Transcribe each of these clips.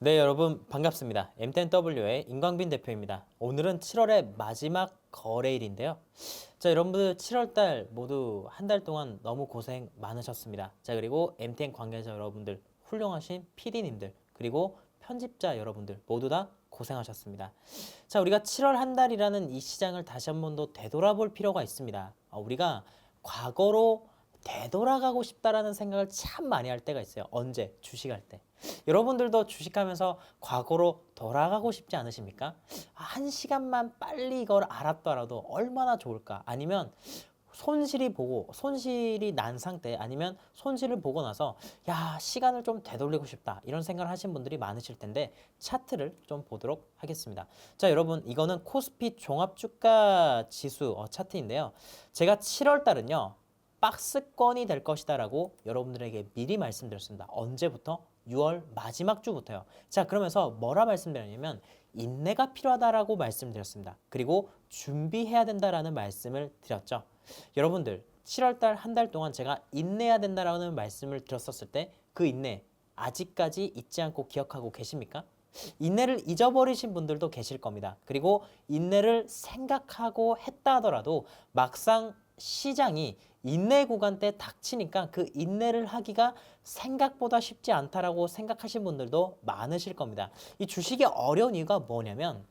네, 여러분 반갑습니다. M10W의 임광빈 대표입니다. 오늘은 7월의 마지막 거래일인데요. 자, 여러분들 7월달 모두 한 달 동안 너무 고생 많으셨습니다. 자, 그리고 M10 관계자 여러분들, 훌륭하신 PD님들, 그리고 편집자 여러분들 모두 다 고생하셨습니다. 자, 우리가 7월 한 달이라는 이 시장을 다시 한 번 더 되돌아볼 필요가 있습니다. 우리가 과거로 되돌아가고 싶다라는 생각을 참 많이 할 때가 있어요. 언제? 주식할 때. 여러분들도 주식하면서 과거로 돌아가고 싶지 않으십니까? 한 시간만 빨리 이걸 알았더라도 얼마나 좋을까? 아니면 손실이 난 상태, 아니면 손실을 보고 나서 야, 시간을 좀 되돌리고 싶다, 이런 생각을 하신 분들이 많으실 텐데 차트를 좀 보도록 하겠습니다. 자, 여러분, 이거는 코스피 종합주가 지수 차트인데요. 제가 7월 달은요 박스권이 될 것이다 라고 여러분들에게 미리 말씀드렸습니다. 언제부터? 6월 마지막 주부터요. 자, 그러면서 뭐라 말씀드렸냐면 인내가 필요하다라고 말씀드렸습니다. 그리고 준비해야 된다라는 말씀을 드렸죠. 여러분들 7월달 한 달 동안 제가 인내해야 된다라는 말씀을 드렸었을 때 그 인내 아직까지 잊지 않고 기억하고 계십니까? 인내를 잊어버리신 분들도 계실 겁니다. 그리고 인내를 생각하고 했다 하더라도 막상 시장이 인내 구간 때 닥치니까 그 인내를 하기가 생각보다 쉽지 않다라고 생각하신 분들도 많으실 겁니다. 이 주식이 어려운 이유가 뭐냐면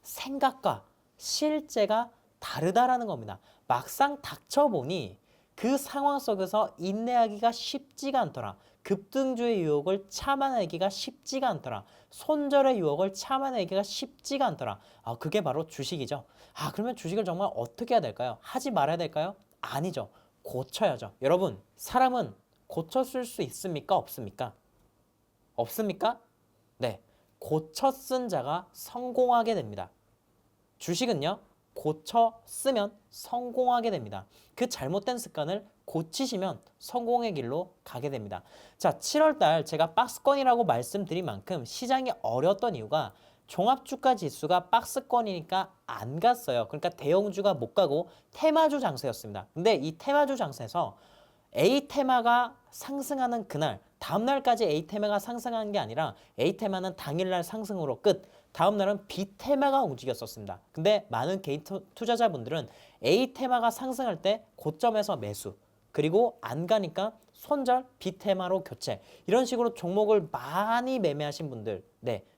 생각과 실제가 다르다라는 겁니다. 막상 닥쳐보니 그 상황 속에서 인내하기가 쉽지가 않더라. 급등주의 유혹을 참아내기가 쉽지가 않더라. 손절의 유혹을 참아내기가 쉽지가 않더라. 그게 바로 주식이죠. 그러면 주식을 정말 어떻게 해야 될까요? 하지 말아야 될까요? 아니죠. 고쳐야죠. 여러분, 사람은 고쳤을 수 있습니까? 없습니까? 없습니까? 네. 고쳐 쓴 자가 성공하게 됩니다. 주식은요, 고쳐 쓰면 성공하게 됩니다. 그 잘못된 습관을 고치시면 성공의 길로 가게 됩니다. 자, 7월달 제가 박스권이라고 말씀드린 만큼 시장이 어려웠던 이유가 종합주가 지수가 박스권이니까 안 갔어요. 그러니까 대형주가 못 가고 테마주 장세였습니다. 근데 이 테마주 장세에서 A 테마가 상승하는 그날, 다음 날까지 A 테마가 상승하는 게 아니라 A 테마는 당일날 상승으로 끝. 다음 날은 B 테마가 움직였었습니다. 근데 많은 개인 투자자분들은 A 테마가 상승할 때 고점에서 매수, 그리고 안 가니까 손절, B 테마로 교체. 이런 식으로 종목을 많이 매매하신 분들,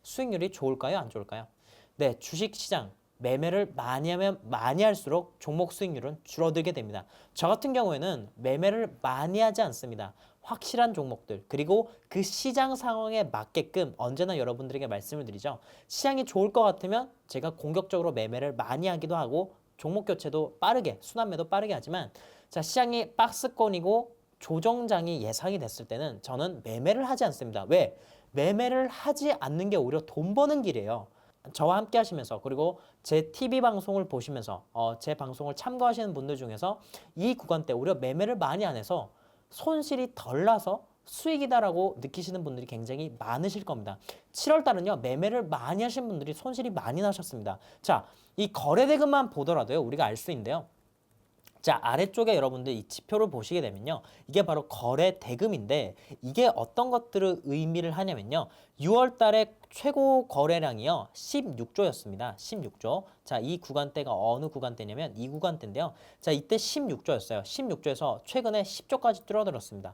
수익률이 좋을까요? 안 좋을까요? 주식 시장 매매를 많이 하면 많이 할수록 종목 수익률은 줄어들게 됩니다. 저 같은 경우에는 매매를 많이 하지 않습니다. 확실한 종목들, 그리고 그 시장 상황에 맞게끔 언제나 여러분들에게 말씀을 드리죠. 시장이 좋을 것 같으면 제가 공격적으로 매매를 많이 하기도 하고 종목 교체도 빠르게, 순환매도 빠르게 하지만, 자, 시장이 박스권이고 조정장이 예상이 됐을 때는 저는 매매를 하지 않습니다. 왜? 매매를 하지 않는 게 오히려 돈 버는 길이에요. 저와 함께 하시면서, 그리고 제 TV 방송을 보시면서 제 방송을 참고하시는 분들 중에서 이 구간 때 오히려 매매를 많이 안 해서 손실이 덜 나서 수익이다라고 느끼시는 분들이 굉장히 많으실 겁니다. 7월 달은요, 매매를 많이 하신 분들이 손실이 많이 나셨습니다. 자, 이 거래대금만 보더라도요, 우리가 알 수 있는데요. 자, 아래쪽에 여러분들 이 지표를 보시게 되면요, 이게 바로 거래 대금인데 이게 어떤 것들을 의미를 하냐면요, 6월 달에 최고 거래량이요 16조였습니다. 16조. 자, 이 구간대가 어느 구간대냐면 이 구간대인데요. 자, 이때 16조였어요. 16조에서 최근에 10조까지 줄어들었습니다.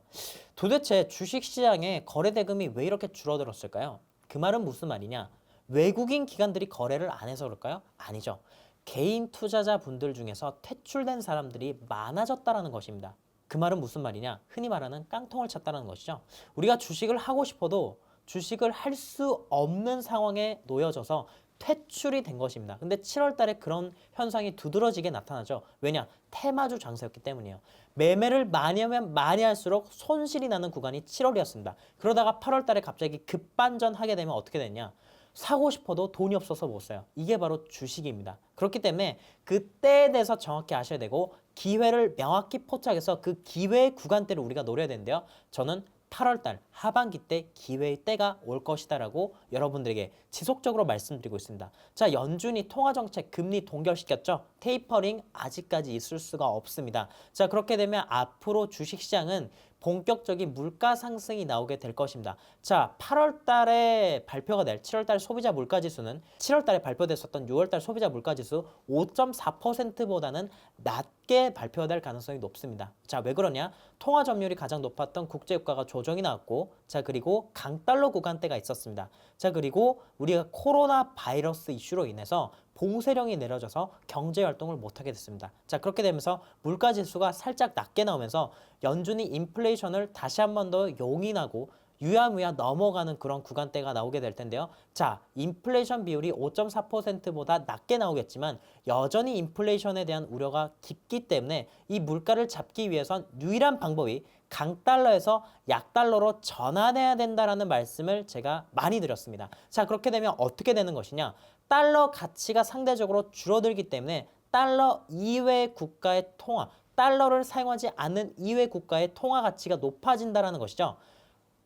도대체 주식시장의 거래 대금이 왜 이렇게 줄어들었을까요? 그 말은 무슨 말이냐? 외국인 기관들이 거래를 안 해서 그럴까요? 아니죠. 개인 투자자 분들 중에서 퇴출된 사람들이 많아졌다라는 것입니다. 그 말은 무슨 말이냐? 흔히 말하는 깡통을 찼다는 것이죠. 우리가 주식을 하고 싶어도 주식을 할 수 없는 상황에 놓여져서 퇴출이 된 것입니다. 근데 7월 달에 그런 현상이 두드러지게 나타나죠. 왜냐? 테마주 장세였기 때문이에요. 매매를 많이 하면 많이 할수록 손실이 나는 구간이 7월이었습니다. 그러다가 8월 달에 갑자기 급반전하게 되면 어떻게 됐냐? 사고 싶어도 돈이 없어서 못 사요. 이게 바로 주식입니다. 그렇기 때문에 그 때에 대해서 정확히 아셔야 되고 기회를 명확히 포착해서 그 기회의 구간대를 우리가 노려야 되는데요. 저는 8월달 하반기 때 기회의 때가 올 것이다라고 여러분들에게 지속적으로 말씀드리고 있습니다. 자, 연준이 통화정책 금리 동결시켰죠. 테이퍼링 아직까지 있을 수가 없습니다. 자, 그렇게 되면 앞으로 주식시장은 본격적인 물가 상승이 나오게 될 것입니다. 자, 8월 달에 발표가 될 7월 달 소비자 물가 지수는 7월 달에 발표됐었던 6월 달 소비자 물가 지수 5.4%보다는 낮게 발표될 가능성이 높습니다. 자, 왜 그러냐? 통화 점유율이 가장 높았던 국제유가가 조정이 나왔고, 자, 그리고 강달러 구간대가 있었습니다. 자, 그리고 우리가 코로나 바이러스 이슈로 인해서 봉쇄령이 내려져서 경제 활동을 못하게 됐습니다. 자, 그렇게 되면서 물가 지수가 살짝 낮게 나오면서 연준이 인플레이션을 다시 한 번 더 용인하고 유야무야 넘어가는 그런 구간대가 나오게 될 텐데요. 자, 인플레이션 비율이 5.4%보다 낮게 나오겠지만 여전히 인플레이션에 대한 우려가 깊기 때문에 이 물가를 잡기 위해선 유일한 방법이 강달러에서 약달러로 전환해야 된다라는 말씀을 제가 많이 드렸습니다. 자, 그렇게 되면 어떻게 되는 것이냐? 달러 가치가 상대적으로 줄어들기 때문에 달러 이외 국가의 통화, 달러를 사용하지 않는 이외 국가의 통화 가치가 높아진다라는 것이죠.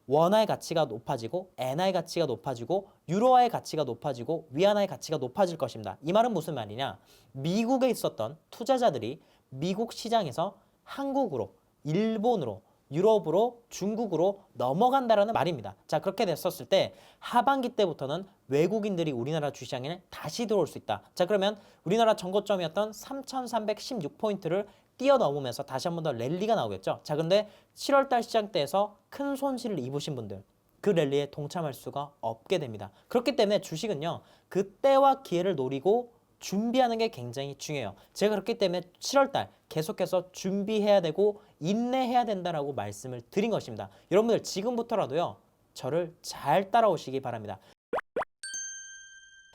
원화의 가치가 높아지고 엔화의 가치가 높아지고 유로화의 가치가 높아지고 위안화의 가치가 높아질 것입니다. 이 말은 무슨 말이냐? 미국에 있었던 투자자들이 미국 시장에서 한국으로, 일본으로, 유럽으로, 중국으로 넘어간다라는 말입니다. 자, 그렇게 됐었을 때 하반기 때부터는 외국인들이 우리나라 주시장에 다시 들어올 수 있다. 자, 그러면 우리나라 정고점이었던 3,316포인트를 뛰어넘으면서 다시 한 번 더 랠리가 나오겠죠. 자, 근데 7월 달 시장 때에서 큰 손실을 입으신 분들, 그 랠리에 동참할 수가 없게 됩니다. 그렇기 때문에 주식은요, 그때와 기회를 노리고 준비하는 게 굉장히 중요해요. 제가 그렇기 때문에 7월 달 계속해서 준비해야 되고 인내해야 된다라고 말씀을 드린 것입니다. 여러분들 지금부터라도요, 저를 잘 따라오시기 바랍니다.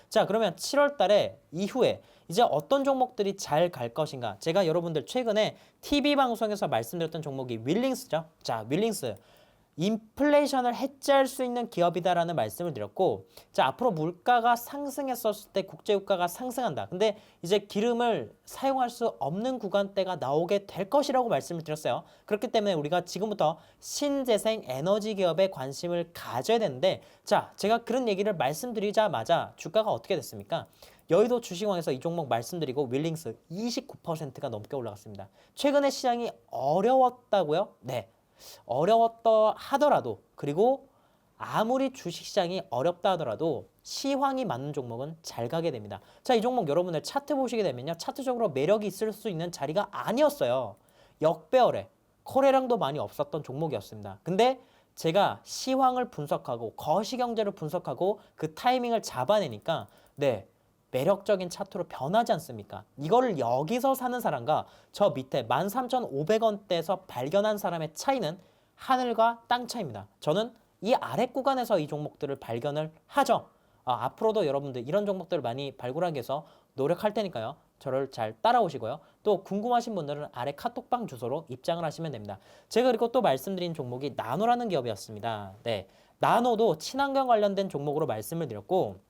자, 그러면 7월 달에 이후에 이제 어떤 종목들이 잘 갈 것인가? 제가 여러분들 최근에 TV 방송에서 말씀드렸던 종목이 윌링스죠. 자, 윌링스. 인플레이션을 해지할 수 있는 기업이다라는 말씀을 드렸고, 자, 앞으로 물가가 상승했었을 때 국제유가가 상승한다. 근데 이제 기름을 사용할 수 없는 구간대가 나오게 될 것이라고 말씀을 드렸어요. 그렇기 때문에 우리가 지금부터 신재생 에너지 기업에 관심을 가져야 되는데, 자, 제가 그런 얘기를 말씀드리자마자 주가가 어떻게 됐습니까? 여의도 주식왕에서 이 종목 말씀드리고 윌링스 29%가 넘게 올라갔습니다. 최근에 시장이 어려웠다고요? 네. 어려웠다 하더라도, 그리고 아무리 주식시장이 어렵다 하더라도 시황이 맞는 종목은 잘 가게 됩니다. 자, 이 종목 여러분들 차트 보시게 되면요, 차트적으로 매력이 있을 수 있는 자리가 아니었어요. 역배열에 거래량도 많이 없었던 종목이었습니다. 근데 제가 시황을 분석하고 거시경제를 분석하고 그 타이밍을 잡아내니까 네, 매력적인 차트로 변하지 않습니까? 이거를 여기서 사는 사람과 저 밑에 13,500원대에서 발견한 사람의 차이는 하늘과 땅 차이입니다. 저는 이 아래 구간에서 이 종목들을 발견을 하죠. 앞으로도 여러분들 이런 종목들을 많이 발굴하기 위해서 노력할 테니까요. 저를 잘 따라오시고요. 또 궁금하신 분들은 아래 카톡방 주소로 입장을 하시면 됩니다. 제가 그리고 또 말씀드린 종목이 나노라는 기업이었습니다. 네, 나노도 친환경 관련된 종목으로 말씀을 드렸고,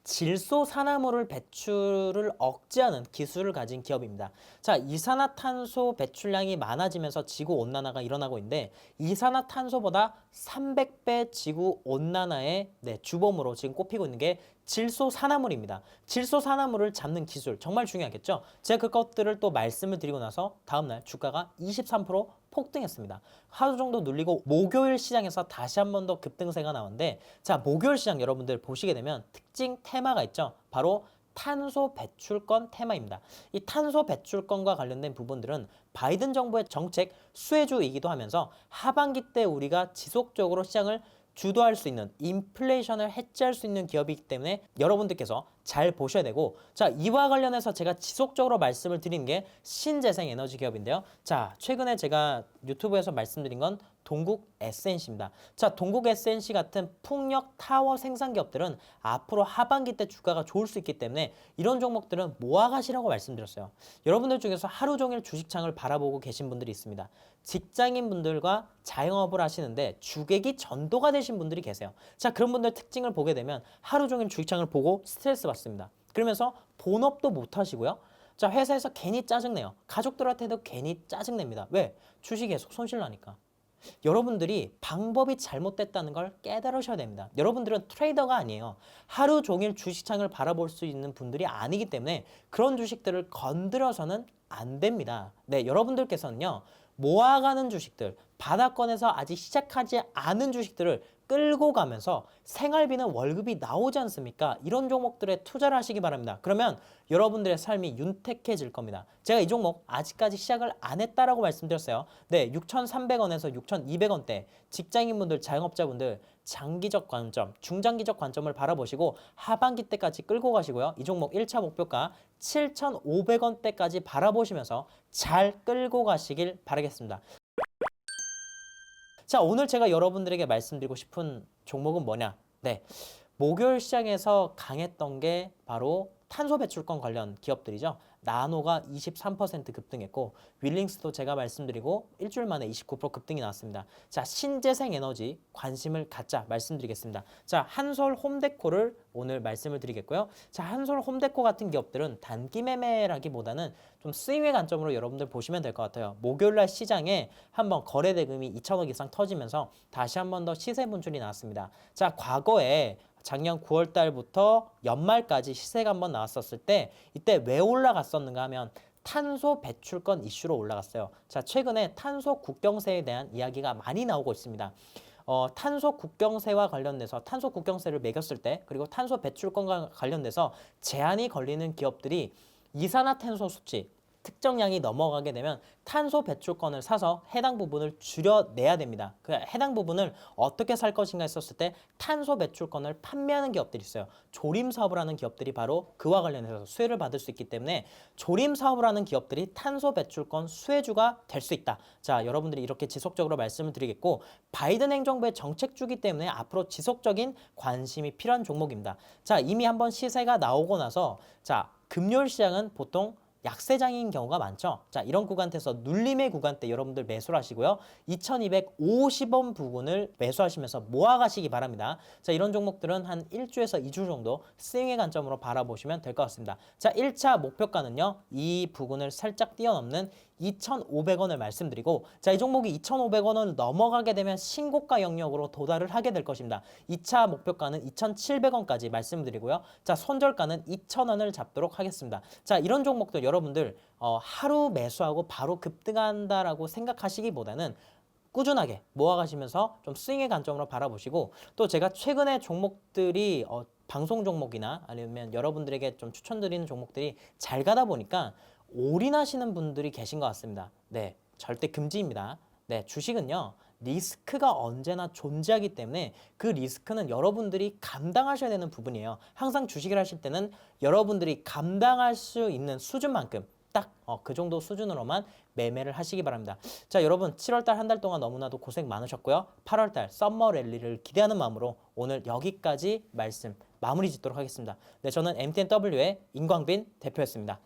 질소산화물을 배출을 억제하는 기술을 가진 기업입니다. 자, 이산화탄소 배출량이 많아지면서 지구온난화가 일어나고 있는데 이산화탄소보다 300배 지구온난화의 주범으로 지금 꼽히고 있는 게 질소산화물입니다. 질소산화물을 잡는 기술 정말 중요하겠죠. 제가 그것들을 또 말씀을 드리고 나서 다음날 주가가 23% 폭등했습니다. 하루 정도 눌리고 목요일 시장에서 다시 한 번 더 급등세가 나오는데, 자, 목요일 시장 여러분들 보시게 되면 특징 테마가 있죠. 바로 탄소 배출권 테마입니다. 이 탄소 배출권과 관련된 부분들은 바이든 정부의 정책 수혜주이기도 하면서 하반기 때 우리가 지속적으로 시장을 주도할 수 있는, 인플레이션을 해지할 수 있는 기업이기 때문에 여러분들께서 잘 보셔야 되고, 자, 이와 관련해서 제가 지속적으로 말씀을 드리는 게 신재생 에너지 기업인데요. 자, 최근에 제가 유튜브에서 말씀드린 건 동국 SNC입니다. 자, 동국 SNC 같은 풍력 타워 생산 기업들은 앞으로 하반기 때 주가가 좋을 수 있기 때문에 이런 종목들은 모아가시라고 말씀드렸어요. 여러분들 중에서 하루 종일 주식창을 바라보고 계신 분들이 있습니다. 직장인 분들과 자영업을 하시는데 주객이 전도가 되신 분들이 계세요. 자, 그런 분들 특징을 보게 되면 하루 종일 주식창을 보고 스트레스 받습니다. 그러면서 본업도 못 하시고요. 자, 회사에서 괜히 짜증내요. 가족들한테도 괜히 짜증냅니다. 왜? 주식 계속 손실 나니까. 여러분들이 방법이 잘못됐다는 걸 깨달으셔야 됩니다. 여러분들은 트레이더가 아니에요. 하루 종일 주식창을 바라볼 수 있는 분들이 아니기 때문에 그런 주식들을 건드려서는 안 됩니다. 네, 여러분들께서는요. 모아가는 주식들, 바닥권에서 아직 시작하지 않은 주식들을 끌고 가면서 생활비는 월급이 나오지 않습니까? 이런 종목들에 투자를 하시기 바랍니다. 그러면 여러분들의 삶이 윤택해질 겁니다. 제가 이 종목 아직까지 시작을 안 했다라고 말씀드렸어요. 네, 6,300원에서 6,200원대 직장인분들, 자영업자분들 장기적 관점, 중장기적 관점을 바라보시고 하반기 때까지 끌고 가시고요. 이 종목 1차 목표가 7,500원대까지 바라보시면서 잘 끌고 가시길 바라겠습니다. 자, 오늘 제가 여러분들에게 말씀드리고 싶은 종목은 뭐냐? 네, 목요일 시장에서 강했던 게 바로 탄소 배출권 관련 기업들이죠. 나노가 23% 급등했고 윌링스도 제가 말씀드리고 일주일 만에 29% 급등이 나왔습니다. 자, 신재생 에너지 관심을 갖자 말씀드리겠습니다. 자, 한솔 홈데코를 오늘 말씀을 드리겠고요. 자, 한솔 홈데코 같은 기업들은 단기 매매라기보다는 좀 스윙의 관점으로 여러분들 보시면 될 것 같아요. 목요일날 시장에 한번 거래 대금이 2천억 이상 터지면서 다시 한 번 더 시세 분출이 나왔습니다. 자, 과거에 작년 9월 달부터 연말까지 시세가 한번 나왔었을 때 이때 왜 올라갔었는가 하면 탄소 배출권 이슈로 올라갔어요. 자, 최근에 탄소 국경세에 대한 이야기가 많이 나오고 있습니다. 탄소 국경세와 관련돼서 탄소 국경세를 매겼을 때 그리고 탄소 배출권과 관련돼서 제한이 걸리는 기업들이 이산화탄소 수치 특정량이 넘어가게 되면 탄소 배출권을 사서 해당 부분을 줄여내야 됩니다. 그 해당 부분을 어떻게 살 것인가 했었을 때 탄소 배출권을 판매하는 기업들이 있어요. 조림 사업을 하는 기업들이 바로 그와 관련해서 수혜를 받을 수 있기 때문에 조림 사업을 하는 기업들이 탄소 배출권 수혜주가 될 수 있다. 자, 여러분들이 이렇게 지속적으로 말씀을 드리겠고 바이든 행정부의 정책주기 때문에 앞으로 지속적인 관심이 필요한 종목입니다. 자, 이미 한번 시세가 나오고 나서 자, 금요일 시장은 보통 약세장인 경우가 많죠. 자, 이런 구간대에서 눌림의 구간대 여러분들 매수를 하시고요. 2250원 부분을 매수하시면서 모아가시기 바랍니다. 자, 이런 종목들은 한 1주에서 2주 정도 스윙의 관점으로 바라보시면 될 것 같습니다. 자, 1차 목표가는요. 이 부분을 살짝 뛰어넘는 2,500원을 말씀드리고 자, 이 종목이 2,500원을 넘어가게 되면 신고가 영역으로 도달을 하게 될 것입니다. 2차 목표가는 2,700원까지 말씀드리고요. 자, 손절가는 2,000원을 잡도록 하겠습니다. 자, 이런 종목들 여러분들 하루 매수하고 바로 급등한다라고 생각하시기보다는 꾸준하게 모아가시면서 좀 스윙의 관점으로 바라보시고 또 제가 최근에 종목들이 방송 종목이나 아니면 여러분들에게 좀 추천드리는 종목들이 잘 가다 보니까 올인하시는 분들이 계신 것 같습니다. 네, 절대 금지입니다. 네, 주식은요. 리스크가 언제나 존재하기 때문에 그 리스크는 여러분들이 감당하셔야 되는 부분이에요. 항상 주식을 하실 때는 여러분들이 감당할 수 있는 수준만큼 딱 그 정도 수준으로만 매매를 하시기 바랍니다. 자, 여러분 7월달 한 달 동안 너무나도 고생 많으셨고요. 8월달 썸머 랠리를 기대하는 마음으로 오늘 여기까지 말씀 마무리 짓도록 하겠습니다. 네, 저는 MTNW의 임광빈 대표였습니다.